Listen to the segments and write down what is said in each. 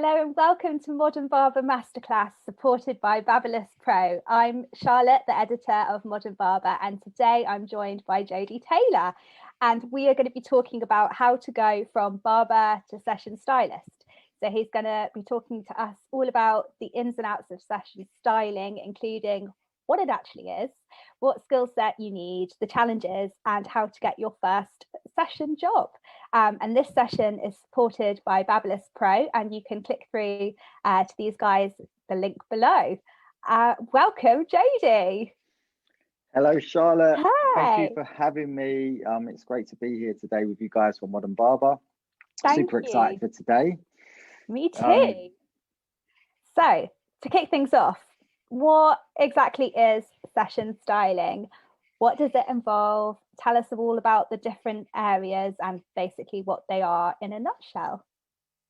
Hello and welcome to Modern Barber Masterclass, supported by BaByliss PRO. I'm Charlotte, the editor of Modern Barber, and today I'm joined by Jody Taylor, and we are going to be talking about how to go from barber to session stylist. So he's going to be talking to us all about the ins and outs of session styling, including what it actually is, what skill set you need, the challenges, and how to get your first session job. And this session is supported by BaByliss PRO, and you can click through to these guys, the link below. Welcome, Jody. Hello, Charlotte. Hi. Thank you for having me. It's great to be here today with you guys for Modern Barber. Super excited for today. Me too. So, to kick things off, what exactly is session styling? What does it involve? Tell us all about the different areas and basically what they are in a nutshell.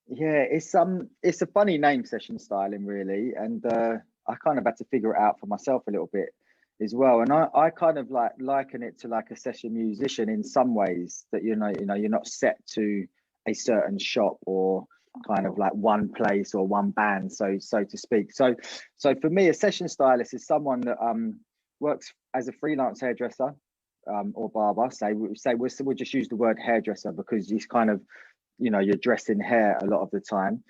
Yeah, it's a funny name, session styling, really, and I kind of had to figure it out for myself a little bit as well. And I kind of liken it to like a session musician in some ways, that you're not set to a certain shop or kind of like one place or one band, so to speak. So for me, a session stylist is someone that works as a freelance hairdresser or barber. We'll just use the word hairdresser because it's kind of, you're dressing hair a lot of the time,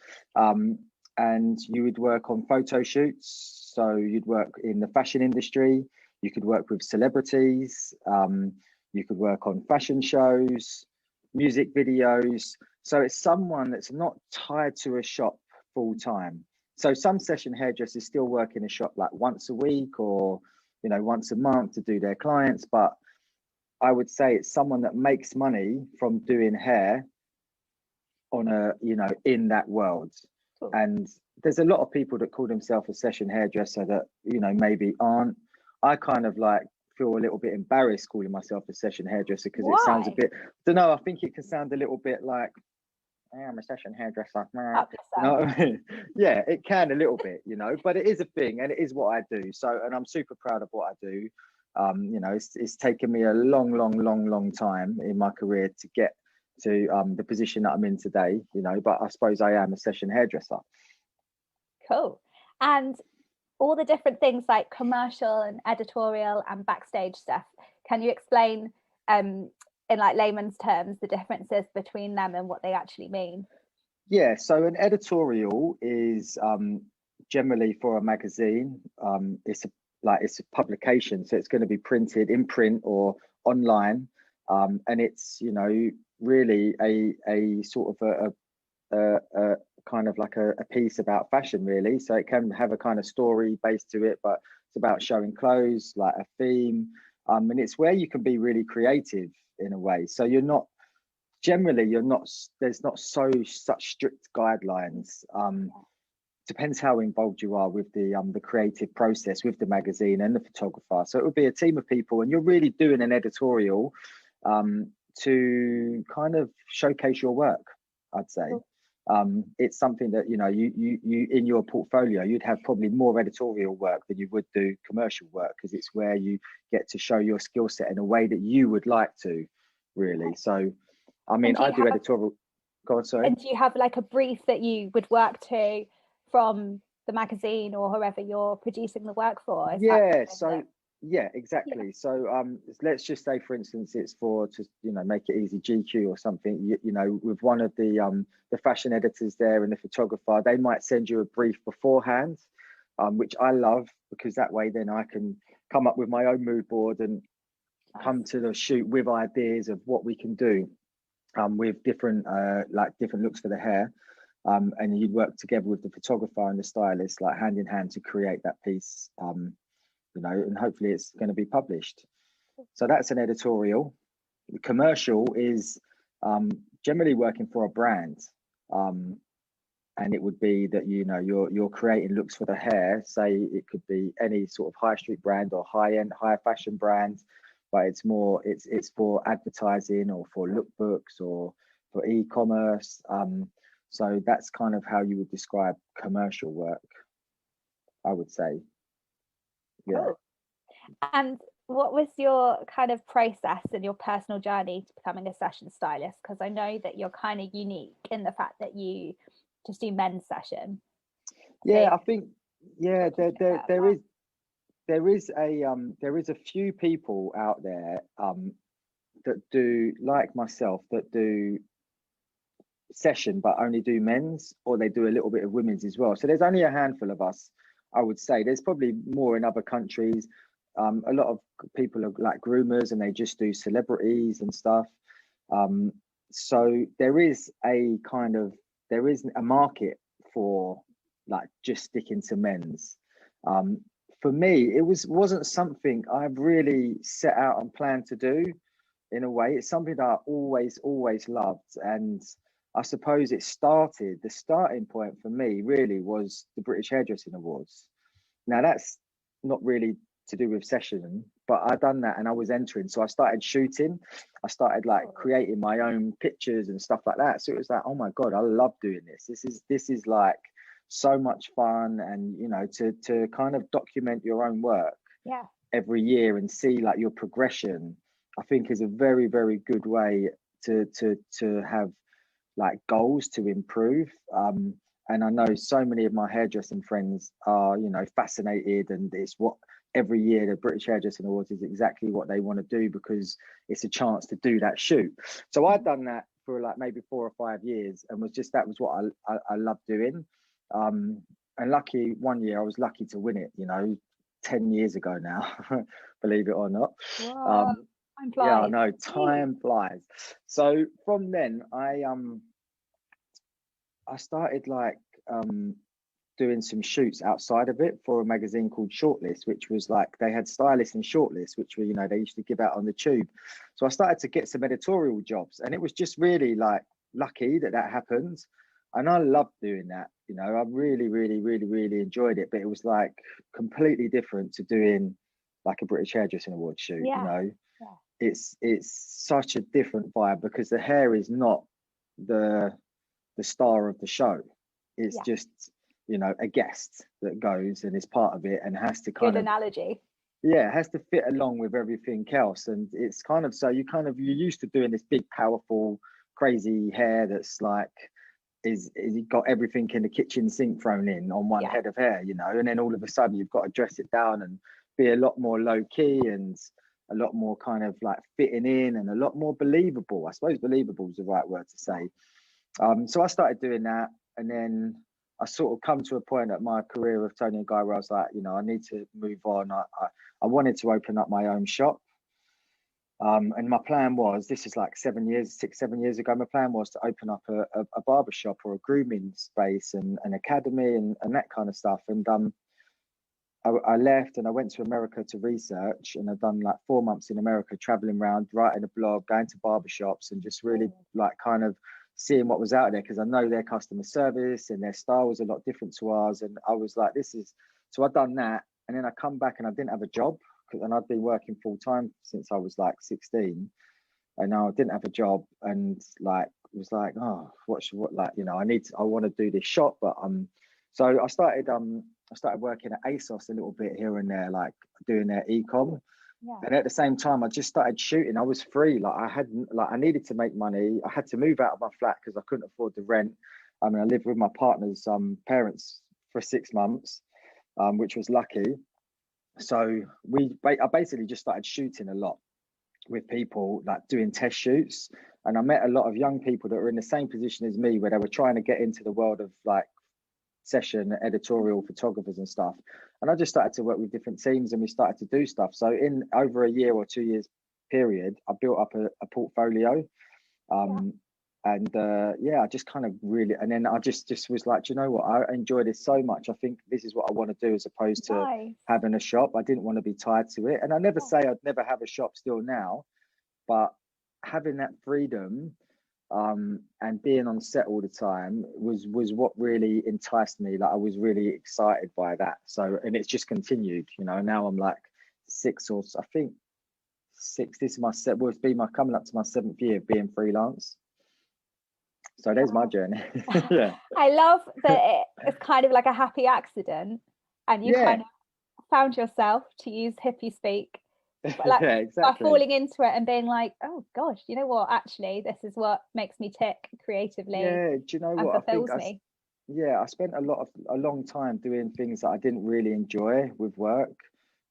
and you would work on photo shoots. So you'd work in the fashion industry, you could work with celebrities, you could work on fashion shows, music videos. So it's someone that's not tied to a shop full time. So some session hairdressers still work in a shop like once a week or once a month to do their clients, but I would say it's someone that makes money from doing hair on in that world. Cool. And there's a lot of people that call themselves a session hairdresser that maybe aren't. I kind of feel a little bit embarrassed calling myself a session hairdresser because it sounds a bit, I don't know, I think it can sound a little bit like, hey, I'm a session hairdresser. Yeah, it can a little bit, but it is a thing and it is what I do. So, and I'm super proud of what I do. It's taken me a long time in my career to get to the position that I'm in today, but I suppose I am a session hairdresser. Cool. And all the different things like commercial and editorial and backstage stuff, can you explain in like layman's terms the differences between them and what they actually mean? Yeah, so an editorial is generally for a magazine. It's a publication, so it's going to be printed in print or online, and it's really a sort of a kind of like a piece about fashion, really. So it can have a kind of story base to it, but it's about showing clothes, like a theme, and it's where you can be really creative in a way. So there's not such strict guidelines. Depends how involved you are with the creative process with the magazine and the photographer. So it would be a team of people, and you're really doing an editorial to kind of showcase your work, I'd say. It's something that you in your portfolio, you'd have probably more editorial work than you would do commercial work, because it's where you get to show your skill set in a way that you would like to, really. So I mean, I do editorial. Go on, sorry. And do you have like a brief that you would work to from the magazine or whoever you're producing the work for? Yeah, exactly. Yeah. So let's just say, for instance, it's for to make it easy, GQ or something. With one of the fashion editors there and the photographer, they might send you a brief beforehand, which I love, because that way then I can come up with my own mood board and come to the shoot with ideas of what we can do. With different looks for the hair, and you'd work together with the photographer and the stylist, like hand in hand, to create that piece, and hopefully it's going to be published. So that's an editorial. The commercial is generally working for a brand, and it would be that you're creating looks for the hair. Say it could be any sort of high street brand or high-end, higher fashion brand, but it's for advertising or for lookbooks or for e-commerce. So that's kind of how you would describe commercial work, I would say. Yeah. Cool. And what was your kind of process and your personal journey to becoming a session stylist? Because I know that you're kind of unique in the fact that you just do men's session? I think there is a few people out there that do, like myself, that do session but only do men's, or they do a little bit of women's as well. So there's only a handful of us, I would say. There's probably more in other countries. A lot of people are like groomers and they just do celebrities and stuff. So there is a market for like just sticking to men's. For me, it wasn't something I've really set out and planned to do. In a way, it's something that I always loved, and I suppose the starting point for me really was the British Hairdressing Awards. Now that's not really to do with session, but I done that and I was entering. So I started shooting. I started like creating my own pictures and stuff like that. So it was like, oh my God, I love doing this. This is like so much fun. And, you know, to kind of document your own work every year and see like your progression, I think is a very, very good way to have like goals to improve. And I know so many of my hairdressing friends are, you know, fascinated, and it's what every year the British Hairdressing Awards is exactly what they want to do, because it's a chance to do that shoot. So I'd done that for like maybe 4 or 5 years, and that was what I loved doing. And lucky one year I was lucky to win it, you know, 10 years ago now, believe it or not. Wow, time flies. Yeah, I know, time flies. So from then I started like doing some shoots outside of it for a magazine called Shortlist, which was like, they had stylists in Shortlist, which were, you know, they used to give out on the tube. So I started to get some editorial jobs, and it was just really like lucky that happened. And I loved doing that, you know, I really, really, really, really enjoyed it. But it was like completely different to doing like a British Hairdressing Awards shoot, you know. It's such a different vibe, because the hair is not the star of the show. It's just, you know, a guest that goes and is part of it and has to kind of analogy. Yeah, it has to fit along with everything else. And it's kind of, so you're used to doing this big, powerful, crazy hair that's like is got everything in the kitchen sink thrown in on one head of hair, you know, and then all of a sudden you've got to dress it down and be a lot more low key and a lot more kind of like fitting in and a lot more believable. I suppose believable is the right word to say. So I started doing that, and then I sort of come to a point at my career of Tony and Guy where I was like, you know, I need to move on. I wanted to open up my own shop. And my plan was, this is like 7 years ago, my plan was to open up a barber shop or a grooming space and an academy and that kind of stuff. And I left and I went to America to research, and I've done like 4 months in America, traveling around, writing a blog, going to barbershops, and just really like kind of seeing what was out there, because I know their customer service and their style was a lot different to ours. And I was like, so I'd done that. And then I come back and I didn't have a job, and I'd been working full time since I was like 16. And now I didn't have a job, and like was like, oh, what like, you know, I want to do this shop. But so I started working at ASOS a little bit here and there, like doing their e-com. And at the same time, I just started shooting. I was free. Like I needed to make money. I had to move out of my flat because I couldn't afford the rent. I mean, I lived with my partner's parents for 6 months, which was lucky. So I basically just started shooting a lot with people, like doing test shoots. And I met a lot of young people that were in the same position as me, where they were trying to get into the world of like session editorial photographers and stuff. And I just started to work with different teams, and we started to do stuff. So in over a year or 2 years period, I built up a portfolio. And I just kind of really, and then I just was like, you know what, I enjoy this so much. I think this is what I want to do, as opposed to having a shop. I didn't want to be tied to it. And I never say I'd never have a shop still now, but having that freedom and being on set all the time was what really enticed me. Like I was really excited by that. So, and it's just continued, you know. Now I'm like 6 or I think 6. This is my coming up to my 7th year of being freelance. So there's my journey. I love that it's kind of like a happy accident, and you kind of found yourself, to use hippie speak, like by falling into it and being like, oh gosh, you know what, actually this is what makes me tick creatively. Do you know what, fulfills me. I spent a long time doing things that I didn't really enjoy with work.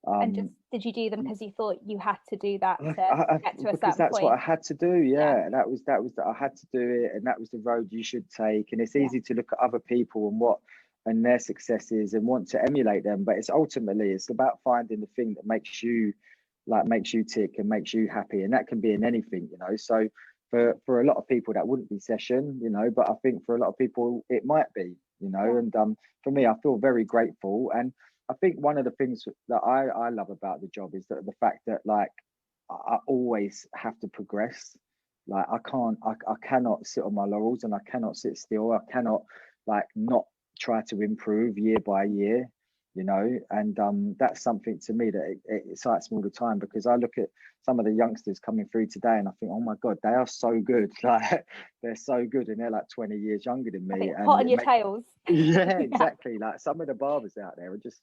And just did you do them because you thought you had to do that to get to a Because certain that's what point? I had to do. Yeah, that was that I had to do it, and that was the road you should take. And it's easy to look at other people and their successes and want to emulate them, but it's about finding the thing that makes you tick and makes you happy, and that can be in anything, you know. So for a lot of people that wouldn't be session, you know, but I think for a lot of people it might be, you know. And for me, I feel very grateful. And I think one of the things that I love about the job is that the fact that like I always have to progress. Like I cannot sit on my laurels, and I cannot sit still. I cannot like not try to improve year by year, you know. And that's something to me that it excites me all the time, because I look at some of the youngsters coming through today and I think, oh my God, they are so good. Like they're so good, and they're like 20 years younger than me. And hot on your tails. yeah, exactly. Like some of the barbers out there are just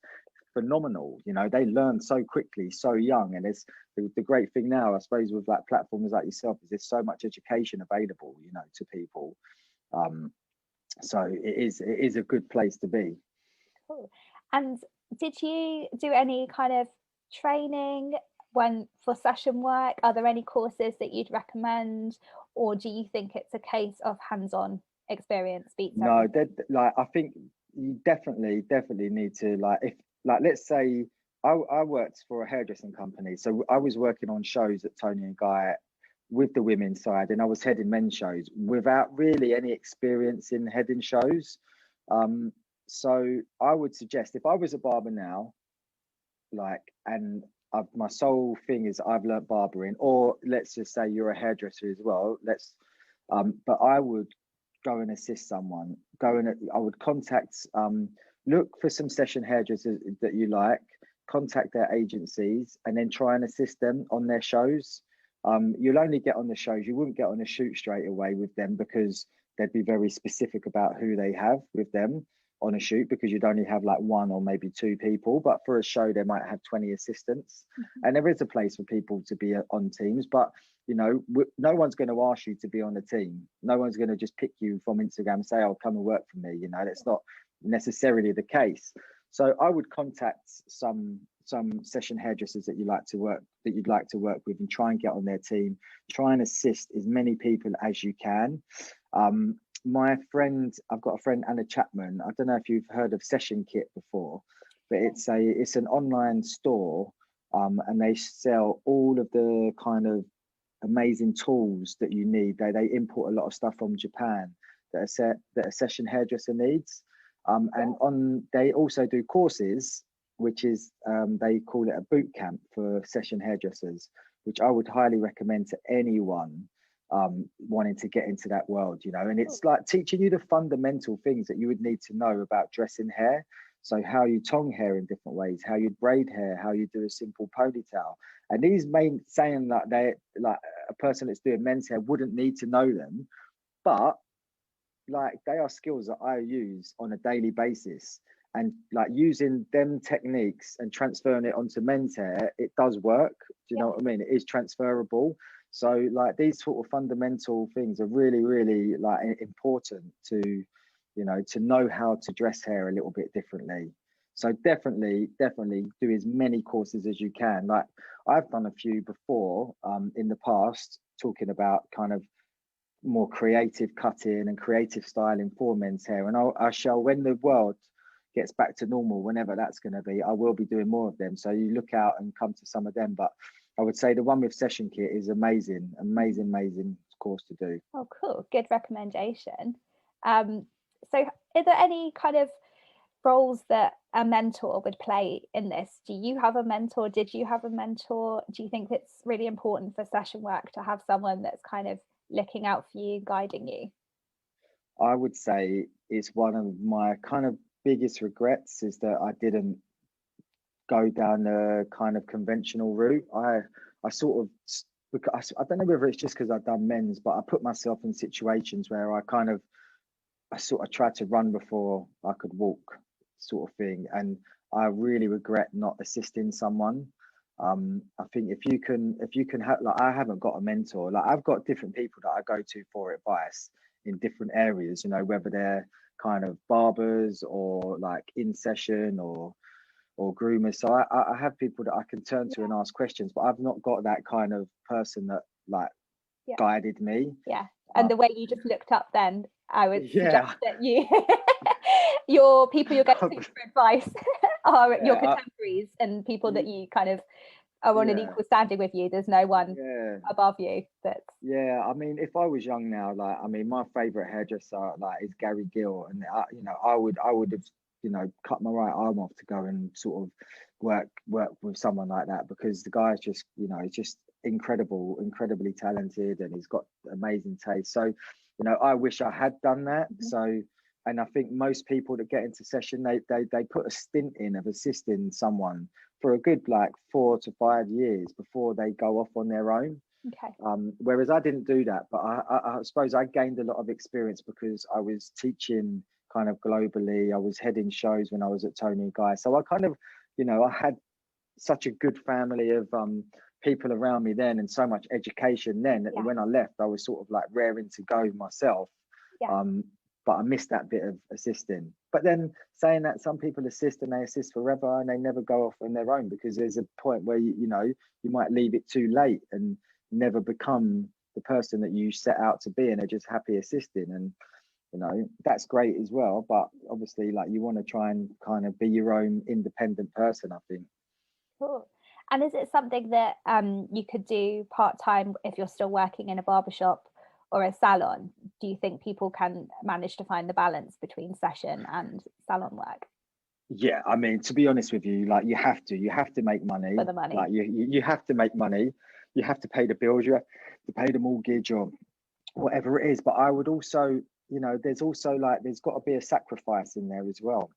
phenomenal, you know. They learn so quickly, so young. And it's the great thing now, I suppose, with like platforms like yourself, is there's so much education available, you know, to people. So it is a good place to be. Cool. And did you do any kind of training for session work? Are there any courses that you'd recommend, or do you think it's a case of hands-on experience beats No, everything? like I think you definitely need to, like, if like let's say I worked for a hairdressing company, so I was working on shows at Tony and Guy with the women's side, and I was heading men's shows without really any experience in heading shows. So I would suggest, if I was a barber now, like, and my sole thing is I've learnt barbering, or let's just say you're a hairdresser as well. But I would go and assist someone. I would contact, look for some session hairdressers that you like, contact their agencies, and then try and assist them on their shows. You'll only get on the shows. You wouldn't get on a shoot straight away with them, because they'd be very specific about who they have with them on a shoot, because you'd only have like one or maybe two people. But for a show, they might have 20 assistants. And there is a place for people to be on teams, but you know, no one's going to ask you to be on a team. No one's going to just pick you from Instagram and say, oh, come and work for me. You know, that's not necessarily the case. So I would contact some session hairdressers that you'd like to work with, and try and get on their team. Try and assist as many people as you can. I've got a friend, Anna Chapman. I don't know if you've heard of Session Kit before, but it's an online store, and they sell all of the kind of amazing tools that you need. They import a lot of stuff from Japan that a session hairdresser needs. And they also do courses, which is they call it a boot camp for session hairdressers, which I would highly recommend to anyone wanting to get into that world, you know. And it's like teaching you the fundamental things that you would need to know about dressing hair. So how you tongue hair in different ways, how you braid hair, how you do a simple ponytail. And these saying that they like a person that's doing men's hair wouldn't need to know them, but like they are skills that I use on a daily basis. And like using them techniques and transferring it onto men's hair, it does work. Do you know what I mean? It is transferable. So like these sort of fundamental things are really, really like important to, you know, to know how to dress hair a little bit differently. So definitely do as many courses as you can. Like I've done a few before in the past, talking about kind of more creative cutting and creative styling for men's hair. And I shall, when the world gets back to normal, whenever that's going to be, I will be doing more of them. So you look out and come to some of them. But I would say the one with Session Kit is amazing course to do. Oh, cool. Good recommendation. So are there any kind of roles that a mentor would play in this? Do you have a mentor? Did you have a mentor? Do you think it's really important for session work to have someone that's kind of looking out for you, guiding you? I would say it's one of my kind of biggest regrets is that I didn't go down the kind of conventional route. I sort of, because I don't know whether it's just because I've done men's, but I put myself in situations where I sort of tried to run before I could walk, sort of thing. And I really regret not assisting someone. I think if you can have, like, I haven't got a mentor. Like I've got different people that I go to for advice in different areas, you know, whether they're kind of barbers or like in session or groomers. So I have people that I can turn to and ask questions, but I've not got that kind of person that like guided me. And the way you just looked up then, I would suggest that your people you're getting for advice are your contemporaries and people that you kind of are on an equal standing with you. There's no one above you. I mean, if I was young now, like, I mean, my favorite hairdresser like is Gary Gill, and you know, I would have, you know, cut my right arm off to go and sort of work with someone like that, because the guy's just, you know, he's just incredibly talented, and he's got amazing taste. So, you know, I wish I had done that. So, and I think most people that get into session, they put a stint in of assisting someone for a good like 4 to 5 years before they go off on their own. Whereas I didn't do that, but I suppose I gained a lot of experience because I was teaching kind of globally. I was heading shows when I was at Tony Guy. So I kind of, you know, I had such a good family of people around me then, and so much education then, that when I left, I was sort of like raring to go myself. But I missed that bit of assisting. But then saying that, some people assist and they assist forever and they never go off on their own, because there's a point where, you know, you might leave it too late and never become the person that you set out to be, and they're just happy assisting. And, you know, that's great as well. But obviously, like, you want to try and kind of be your own independent person, I think. Cool. And is it something that you could do part-time if you're still working in a barbershop or a salon? Do you think people can manage to find the balance between session and salon work? Yeah, I mean, to be honest with you, like, you have to make money. For the money. Like, you have to make money. You have to pay the bills. You have to pay the mortgage or whatever it is. But I would also, you know, there's got to be a sacrifice in there as well.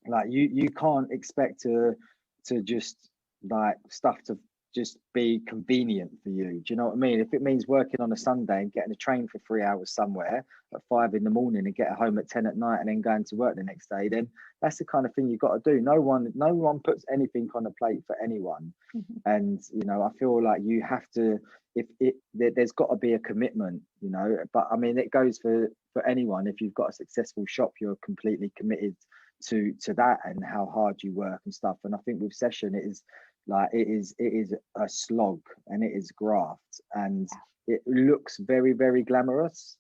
Like, you can't expect to just like stuff to just be convenient for you. Do you know what I mean? If it means working on a Sunday and getting a train for 3 hours somewhere at 5 in the morning and get home at 10 at night and then going to work the next day, then that's the kind of thing you've got to do. No one puts anything on a plate for anyone. And, you know, I feel like you have to, there's got to be a commitment, you know. But I mean, it goes for anyone. If you've got a successful shop, you're completely committed to that and how hard you work and stuff. And I think with session, it is a slog, and it is graft, and it looks very, very glamorous.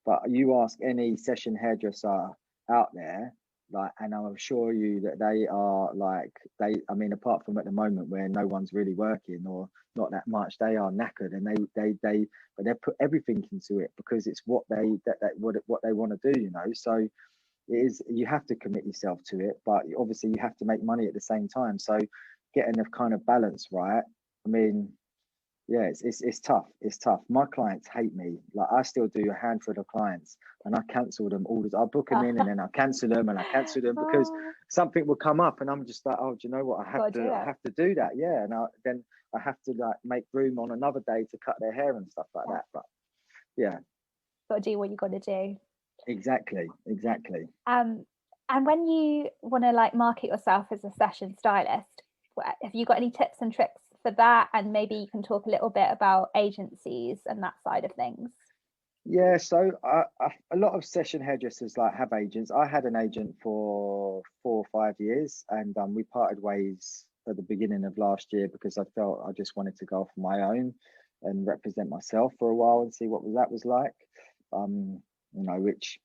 But you ask any session hairdresser out there, like, and I'm sure you that they are like, I mean, apart from at the moment where no one's really working or not that much, they are knackered, and but they put everything into it because it's what they want to do, you know. So you have to commit yourself to it, but obviously you have to make money at the same time. So getting the kind of balance right, I mean, yeah, it's tough. It's tough. My clients hate me. Like, I still do a handful of clients and I cancel them all. I book them in and then I cancel them because something will come up and I'm just like, oh, do you know what? I have to do that. Yeah. And then I have to like make room on another day to cut their hair and stuff like that. But yeah. Got to do what you got to do. Exactly. And when you want to like market yourself as a session stylist, have you got any tips and tricks for that? And maybe you can talk a little bit about agencies and that side of things. Yeah, so a lot of session hairdressers like have agents. I had an agent for 4 or 5 years, and we parted ways at the beginning of last year because I felt I just wanted to go off on my own and represent myself for a while and see what that was like. You know, which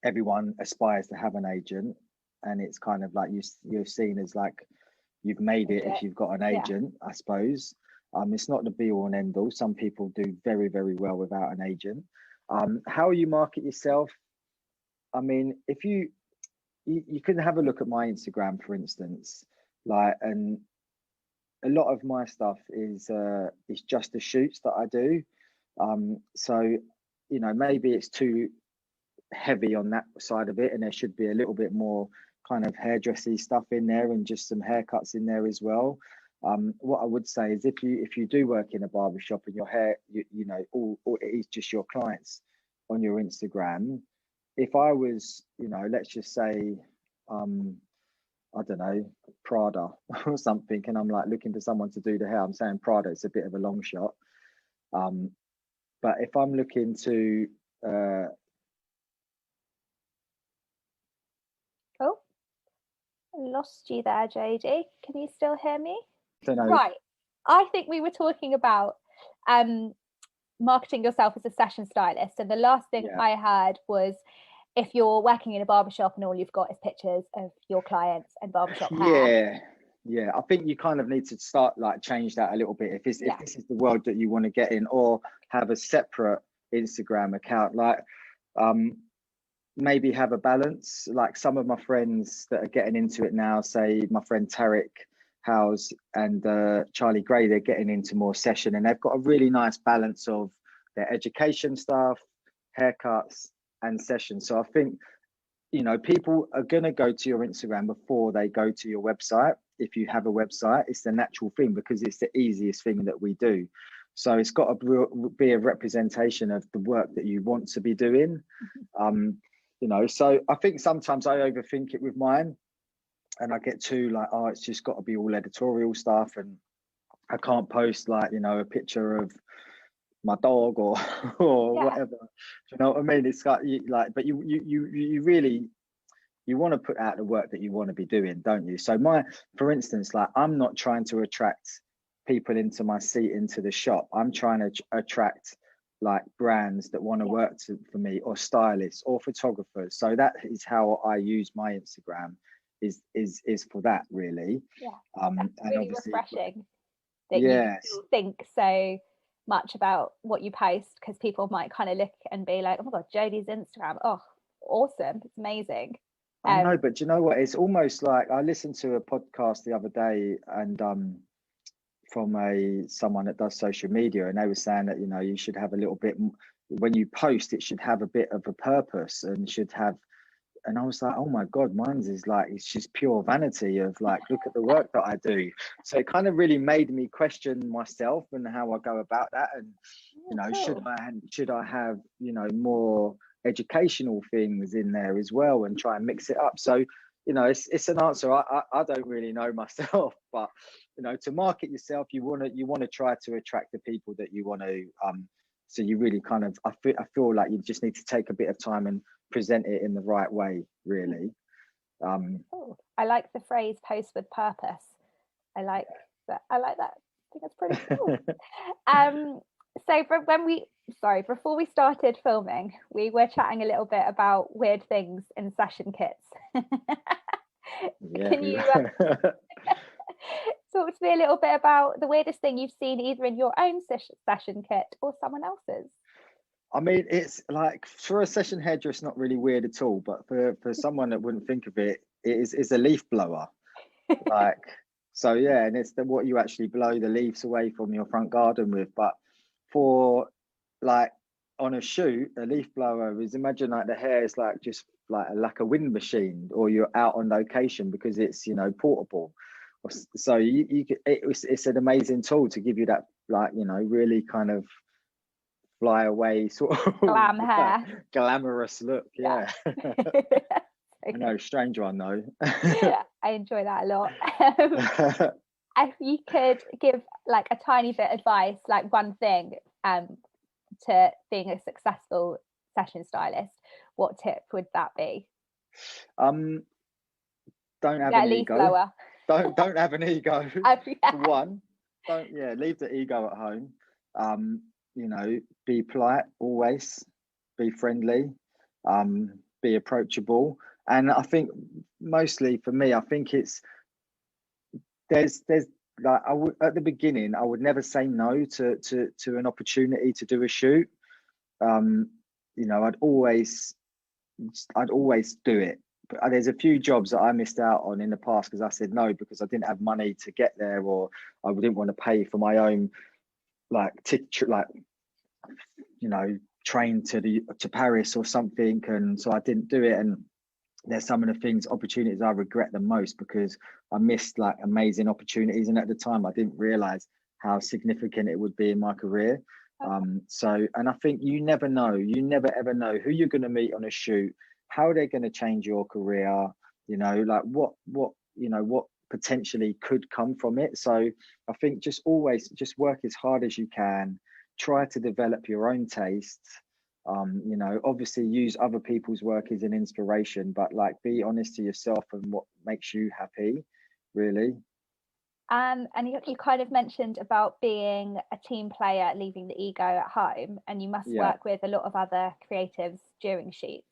everyone aspires to have an agent, and it's kind of like you're seen as like you've made it if you've got an agent, I suppose. It's not the be all and end all. Some people do very, very well without an agent. How you market yourself? I mean, if you can have a look at my Instagram, for instance, like, and a lot of my stuff is just the shoots that I do. So, you know, maybe it's too heavy on that side of it, and there should be a little bit more kind of hairdressy stuff in there and just some haircuts in there as well. What I would say is if you do work in a barbershop and your hair, you know, all it is just your clients on your Instagram. If I was, you know, let's just say, I don't know, Prada or something, and I'm like looking for someone to do the hair, I'm saying Prada, it's a bit of a long shot. But if I'm looking to lost you there, Jody. Can you still hear me? Don't know. Right. I think we were talking about marketing yourself as a session stylist. And the last thing I heard was if you're working in a barbershop and all you've got is pictures of your clients and barbershop hair. Yeah, I think you kind of need to start like change that a little bit if this is the world that you want to get in, or have a separate Instagram account. Like maybe have a balance. Like some of my friends that are getting into it now, say my friend Tarek Howes and Charlie Gray, they're getting into more session, and they've got a really nice balance of their education stuff, haircuts, and sessions. So I think, you know, people are going to go to your Instagram before they go to your website. If you have a website, it's the natural thing because it's the easiest thing that we do. So it's got to be a representation of the work that you want to be doing. You know, so I think sometimes I overthink it with mine, and I get too like, oh, it's just got to be all editorial stuff, and I can't post like, you know, a picture of my dog or whatever. Do you know what I mean? It's got but you really, you want to put out the work that you want to be doing, don't you? So for instance, like I'm not trying to attract people into my seat into the shop. I'm trying to attract like brands that want to work for me, or stylists or photographers. So that is how I use my Instagram, is for that really. That's really refreshing that you think so much about what you post, because people might kind of look and be like, oh my god, Jody's Instagram, oh awesome, it's amazing. I know, but do you know what, it's almost like I listened to a podcast the other day, and from someone that does social media, and they were saying that, you know, you should have a little bit, when you post, it should have a bit of a purpose, and should have, and I was like, oh my god, mine's is like, it's just pure vanity of like, look at the work that I do. So it kind of really made me question myself and how I go about that. And you know, should I have, you know, more educational things in there as well, and try and mix it up? So, you know, it's an answer I don't really know myself, but you know, to market yourself, you want to try to attract the people that you want to. So you really kind of, I feel like you just need to take a bit of time and present it in the right way, really. I like the phrase "post with purpose." I like that. I think that's pretty cool. So before we started filming, we were chatting a little bit about weird things in session kits. Can you talk to me a little bit about the weirdest thing you've seen, either in your own session kit or someone else's? I mean, it's like, for a session hairdresser, it's not really weird at all, but for someone that wouldn't think of it, it's a leaf blower. Like, so yeah, and it's what you actually blow the leaves away from your front garden with. But for like on a shoot, a leaf blower is, imagine like the hair is like just like a wind machine, or you're out on location because it's, you know, portable. So it's an amazing tool to give you that, like, you know, really kind of fly away sort of glam hair, glamorous look. Yeah. I know, strange one though. Yeah, I enjoy that a lot. If you could give like a tiny bit of advice, like one thing to being a successful session stylist, what tip would that be? Don't have an ego. Don't have an ego. For one, leave the ego at home. You know, be polite always, be friendly, be approachable. And I think mostly for me, I think it's there's like, at the beginning, I would never say no to an opportunity to do a shoot. You know, I'd always do it. But there's a few jobs that I missed out on in the past because I said no, because I didn't have money to get there, or I didn't want to pay for my own like ticket, like, you know, train to Paris or something, and so I didn't do it. And there's some of the opportunities I regret the most, because I missed like amazing opportunities, and at the time I didn't realize how significant it would be in my career. So, and I think you never ever know who you're going to meet on a shoot, how they're going to change your career, you know, like what potentially could come from it. So I think just always just work as hard as you can, try to develop your own tastes, You know, obviously use other people's work as an inspiration, but like be honest to yourself and what makes you happy, really. And you kind of mentioned about being a team player, leaving the ego at home, and you must Yeah, work with a lot of other creatives during shoots.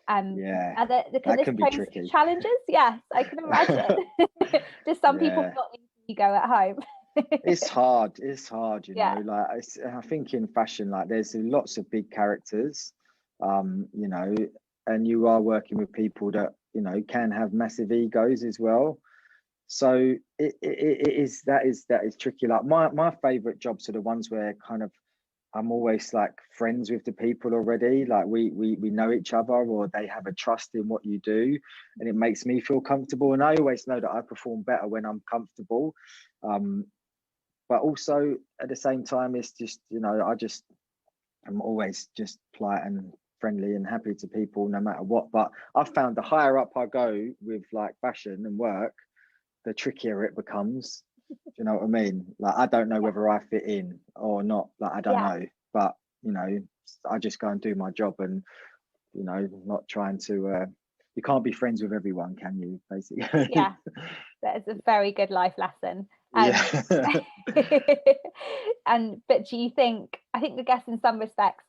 yeah, Can that this can be pose tricky. challenges? Yes, I can imagine. Do some people Yeah, not leave the ego at home? it's hard. It's hard, you Yeah, know. Like I think in fashion, like there's lots of big characters, you know, and you are working with people that you know can have massive egos as well. So it is that is tricky. Like my favorite jobs are the ones where kind of I'm always like friends with the people already. Like we know each other, or they have a trust in what you do, and it makes me feel comfortable. And I always know that I perform better when I'm comfortable. Um, but also at the same time, it's just you know I'm always just polite and friendly and happy to people no matter what. But I've found the higher up I go with like fashion and work, the trickier it becomes. Do you know what I mean? Like I don't know yeah, whether I fit in or not. Like I don't yeah, know, but you know, I just go and do my job, and you know, not trying to. You can't be friends with everyone, can you? Basically. yeah. That is a very good life lesson. Yeah. And but do you think? I guess in some respects,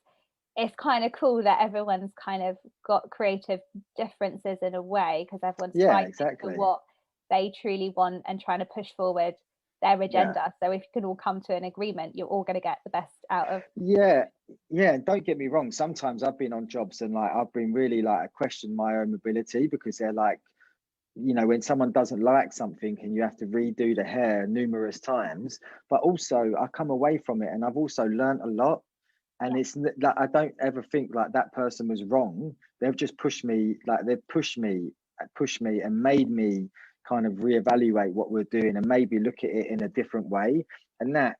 it's kind of cool that everyone's kind of got creative differences in a way because everyone's Yeah. fighting for Exactly. what they truly want and trying to push forward their Yeah. agenda. So if you can all come to an agreement, you're all going to get the best out of. Yeah, yeah. Don't get me wrong. Sometimes I've been on jobs and like I've been really like I question my own ability because they're like, you know, when someone doesn't like something and you have to redo the hair numerous times, but also I come away from it and I've also learned a lot. And Yeah, it's like I don't ever think like that person was wrong. They've just pushed me, like they've pushed me and made me kind of reevaluate what we're doing and maybe look at it in a different way. And that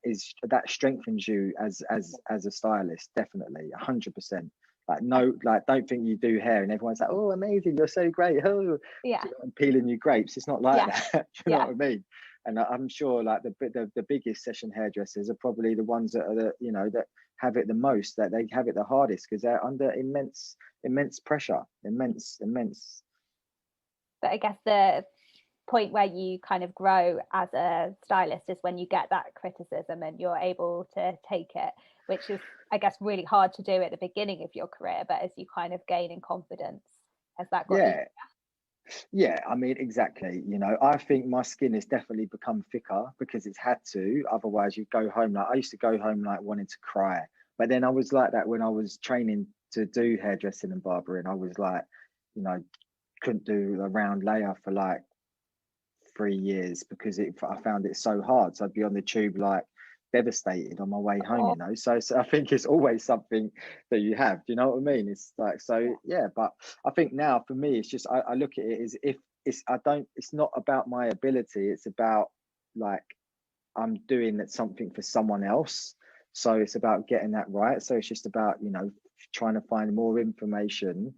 strengthens you as a stylist, definitely, 100%. Like no, like don't think you do hair and everyone's like, oh, amazing, you're so great. Oh, yeah, I'm peeling you grapes. It's not like yeah, that. Do you know yeah, what I mean? And I'm sure like the biggest session hairdressers are probably the ones that are the you know that have it the most, that they have it the hardest because they're under immense pressure, immense. but I guess the point where you kind of grow as a stylist is when you get that criticism and you're able to take it, which is, I guess, really hard to do at the beginning of your career. But as you kind of gain in confidence, has that got easier? Yeah, yeah. I mean, exactly. You know, I think my skin has definitely become thicker because it's had to. Otherwise, you go home like I used to go home like wanting to cry. But then I was like that when I was training to do hairdressing and barbering. I was like, you know, couldn't do a round layer for like 3 years because I found it so hard. So I'd be on the tube like devastated on my way home, Oh, you know. So I think it's always something that you have. Do you know what I mean? It's like so yeah, but I think now for me it's just I look at it as if it's not about my ability, it's about like I'm doing that something for someone else. So it's about getting that right. So it's just about, you know, trying to find more information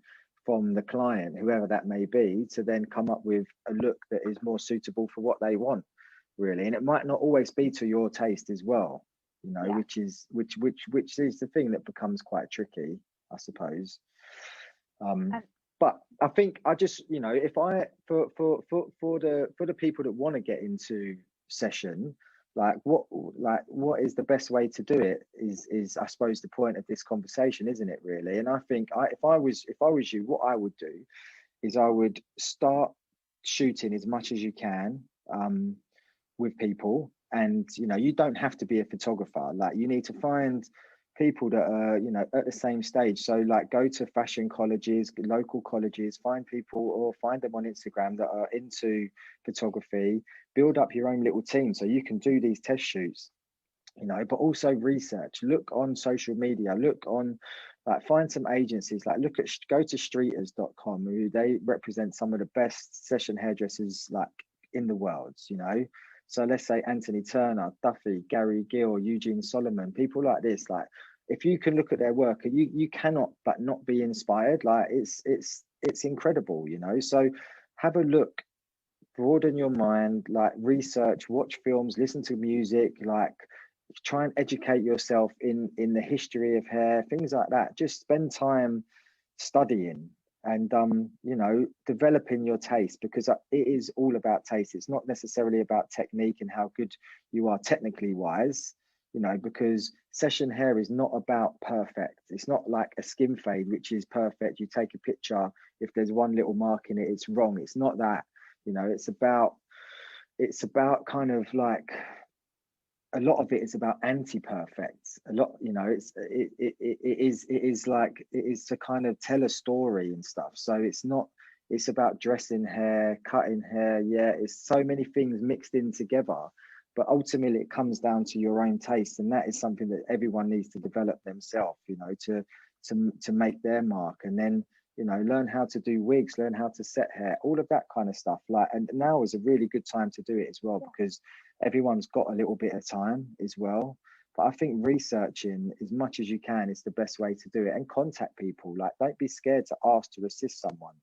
from the client, whoever that may be, to then come up with a look that is more suitable for what they want, really. And it might not always be to your taste as well, you know, yeah. which is the thing that becomes quite tricky, I suppose. Um, And but I think I just, you know, if I for the people that want to get into session, what is the best way to do it is I suppose the point of this conversation, isn't it, really? And I think if I was you, what I would do is I would start shooting as much as you can with people. And you know, you don't have to be a photographer. Like you need to find people that are, you know, at the same stage. So like go to fashion colleges, local colleges, find people or find them on Instagram that are into photography, build up your own little team so you can do these test shoots, you know, but also research, look on social media, look on like find some agencies, like go to streeters.com, who they represent some of the best session hairdressers like in the world, you know. So let's say Anthony Turner, Duffy, Gary Gill, Eugene Solomon, people like this, like if you can look at their work, you cannot but not be inspired. Like it's incredible, you know. So have a look, broaden your mind, like research, watch films, listen to music, like try and educate yourself in the history of hair, things like that. Just spend time studying and you know, developing your taste, because it is all about taste. It's not necessarily about technique and how good you are technically wise, you know, because session hair is not about perfect. It's not like a skin fade, which is perfect. You take a picture, if there's one little mark in it, it's wrong. It's not that, you know. It's about kind of like, a lot of it is about anti-perfect. A lot, you know, it is to kind of tell a story and stuff. So it's about dressing hair, cutting hair. Yeah, it's so many things mixed in together, but ultimately it comes down to your own taste, and that is something that everyone needs to develop themselves, you know, to make their mark. And then, you know, learn how to do wigs, learn how to set hair, all of that kind of stuff. Like, and now is a really good time to do it as well, because everyone's got a little bit of time as well. But I think researching as much as you can is the best way to do it, and contact people. Like, don't be scared to ask to assist someone,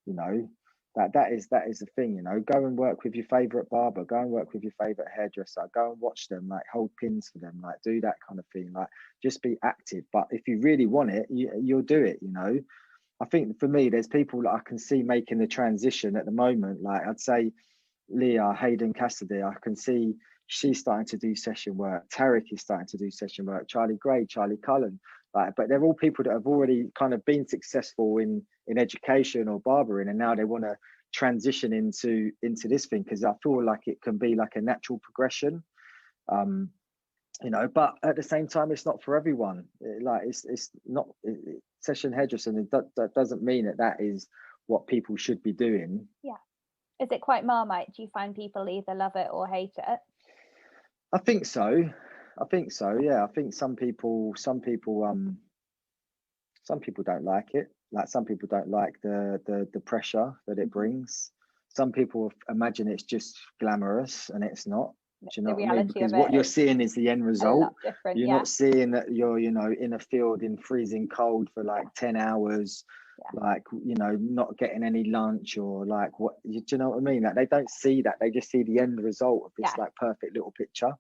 you know. That is the thing, you know. Go and work with your favorite barber, go and work with your favorite hairdresser, go and watch them, like hold pins for them, like do that kind of thing. Like, just be active. But if you really want it, you'll do it, you know. I think for me, there's people that I can see making the transition at the moment. Like, I'd say Leah Hayden Cassidy, I can see she's starting to do session work. Tarek is starting to do session work. Charlie Gray, Charlie Cullen, like, but they're all people that have already kind of been successful in education or barbering, and now they want to transition into this thing, because I feel like it can be like a natural progression. You know, but at the same time, it's not for everyone. Like, it's not session hairdressing. That doesn't mean that is what people should be doing. Yeah. Is it quite Marmite? Do you find people either love it or hate it? I think so. Yeah. I think some people don't like it. Like, some people don't like the pressure that it brings. Some people imagine it's just glamorous, and it's not. Do you know what I mean? Because what you're seeing is the end result. You're not seeing that you're, you know, in a field in freezing cold for like 10 hours, like, you know, not getting any lunch, or like, what, do you know what I mean? Like, they don't see that. They just see the end result of this like perfect little picture.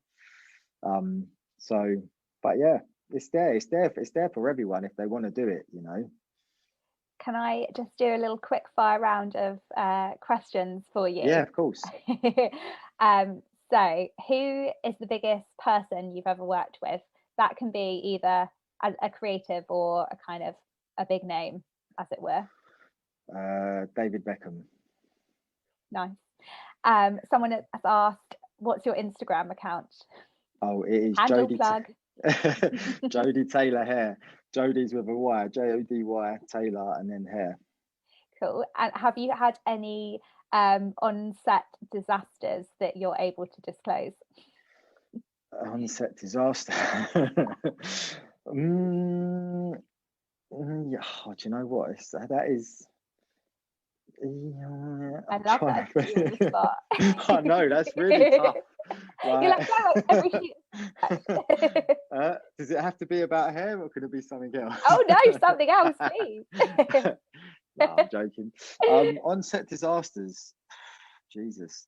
So, but yeah, it's there for everyone if they want to do it, you know. Can I just do a little quick fire round of questions for you? Yeah, of course. So, who is the biggest person you've ever worked with? That can be either as a creative or a kind of a big name, as it were. David Beckham. Nice. Someone has asked, what's your Instagram account? Oh, it is handle plug. Jody Taylor hair. Jody's with a Y, Jody Taylor, and then hair. Cool. And have you had any on-set disasters that you're able to disclose? On-set disaster. Yeah, oh, do you know what? That is. Yeah, I love that. You on the spot. I know, that's really tough. Like, you're like, no, every shoot. Does it have to be about hair, or could it be something else? Oh no, something else, please. No, I'm joking. On-set disasters. Jesus,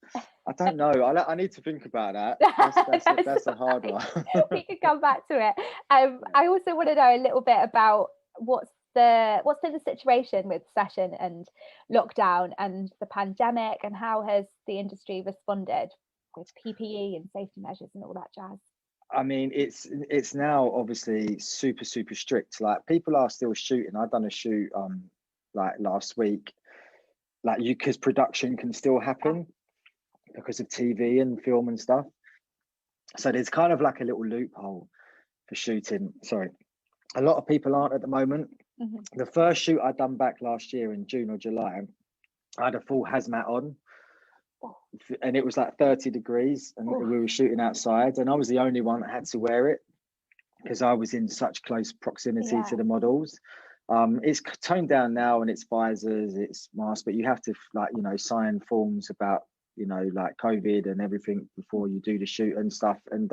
I don't know. I need to think about that. That's a hard one. We could come back to it. I also want to know a little bit about what's been the situation with session and lockdown and the pandemic, and how has the industry responded with PPE and safety measures and all that jazz? I mean, it's now obviously super strict. Like, people are still shooting. I've done a shoot like last week, like, because production can still happen because of TV and film and stuff. So there's kind of like a little loophole for shooting. Sorry, a lot of people aren't at the moment. Mm-hmm. The first shoot I'd done back last year in June or July, I had a full hazmat on, and it was like 30 degrees, and we were shooting outside, and I was the only one that had to wear it because I was in such close proximity to the models. It's toned down now, and it's visors, it's masks, but you have to, like, you know, sign forms about, you know, like COVID and everything before you do the shoot and stuff. And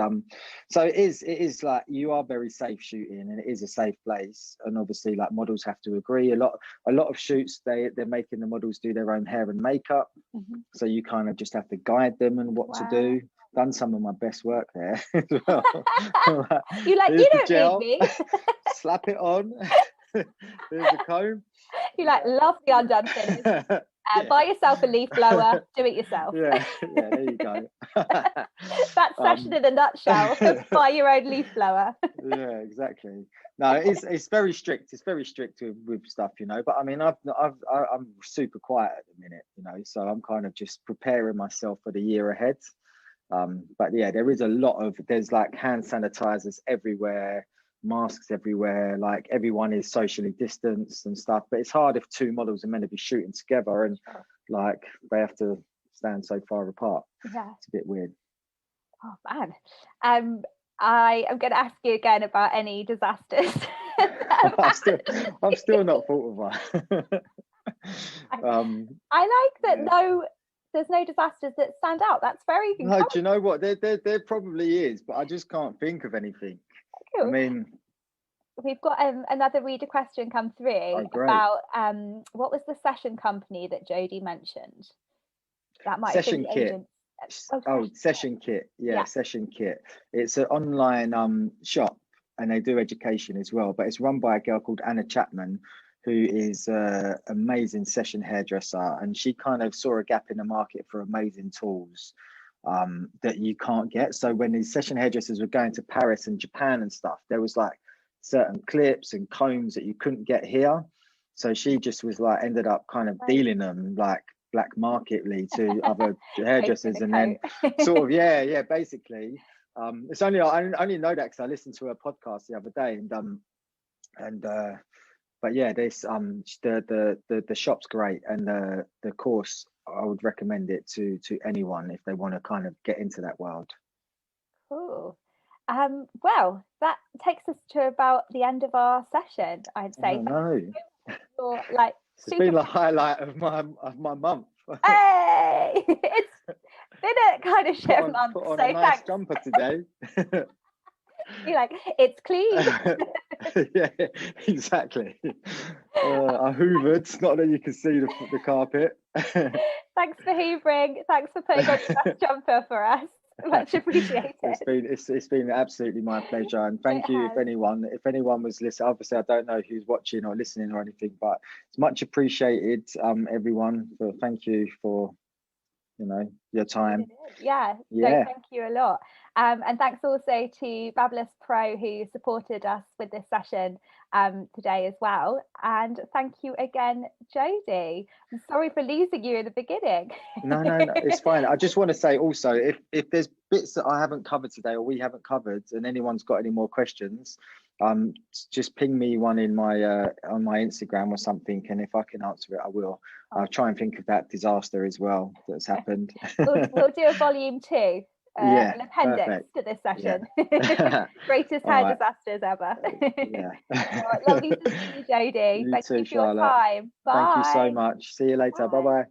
so it is like, you are very safe shooting, and it is a safe place. And obviously, like, models have to agree. A lot of shoots, they're making the models do their own hair and makeup. Mm-hmm. So you kind of just have to guide them and what to do. done some of my best work there as well. You like, here's you the don't gel, need me. slap it on. Here's the comb. You like, love the undone finish. Buy yourself a leaf blower, do it yourself. Yeah, there you go. That session in a nutshell. Buy your own leaf blower. Yeah, exactly. No, it's very strict. It's very strict with stuff, you know. But I mean, I'm super quiet at the minute, you know. So I'm kind of just preparing myself for the year ahead. But yeah, there's like hand sanitizers everywhere, masks everywhere, like everyone is socially distanced and stuff. But it's hard if two models are meant to be shooting together and like they have to stand so far apart. Yeah, it's a bit weird. Oh man. I am going to ask you again about any disasters. I'm still not thought of one. I like that. There's no disasters that stand out. That's very no. Do you know what? There probably is, but I just can't think of anything. Cool. I mean, we've got another reader question come through about what was the session company that Jody mentioned? That might Session have been the agent. Session Kit. Yeah, Session Kit. It's an online shop, and they do education as well. But it's run by a girl called Anna Chapman, who is an amazing session hairdresser, and she kind of saw a gap in the market for amazing tools that you can't get. So when these session hairdressers were going to Paris and Japan and stuff, there was like certain clips and combs that you couldn't get here. So she just was like, ended up kind of dealing them like black marketly to other hairdressers, and then sort of basically it's only I only know that because I listened to her podcast the other day, and but yeah, this the shop's great, and the course I would recommend it to anyone if they want to kind of get into that world. Cool. Well, that takes us to about the end of our session, I'd say. You're like it's been the highlight of my month. Hey, it's been a kind of shit month. Put on a nice jumper today. You're like, it's clean. Yeah, exactly. I hoovered, not that you can see the carpet. Thanks for hoovering. Thanks for putting on the best jumper for us. Much appreciated. It's been absolutely my pleasure, and thank you. If anyone was listening, obviously I don't know who's watching or listening or anything, but it's much appreciated. Everyone, thank you for your time. Yeah. So thank you a lot. And thanks also to BaByliss Pro, who supported us with this session today as well. And thank you again, Jody. I'm sorry for losing you in the beginning. No, it's fine. I just want to say also, if there's bits that I haven't covered today or we haven't covered, and anyone's got any more questions, just ping me one in my on my Instagram or something, and if I can answer it, I will. I'll try and think of that disaster as well that's happened. We'll do a volume 2. An appendix to this session. Greatest hair disasters ever. Lovely to see you, Jody. Thank you for your time. Bye. Thank you so much. See you later. Bye bye.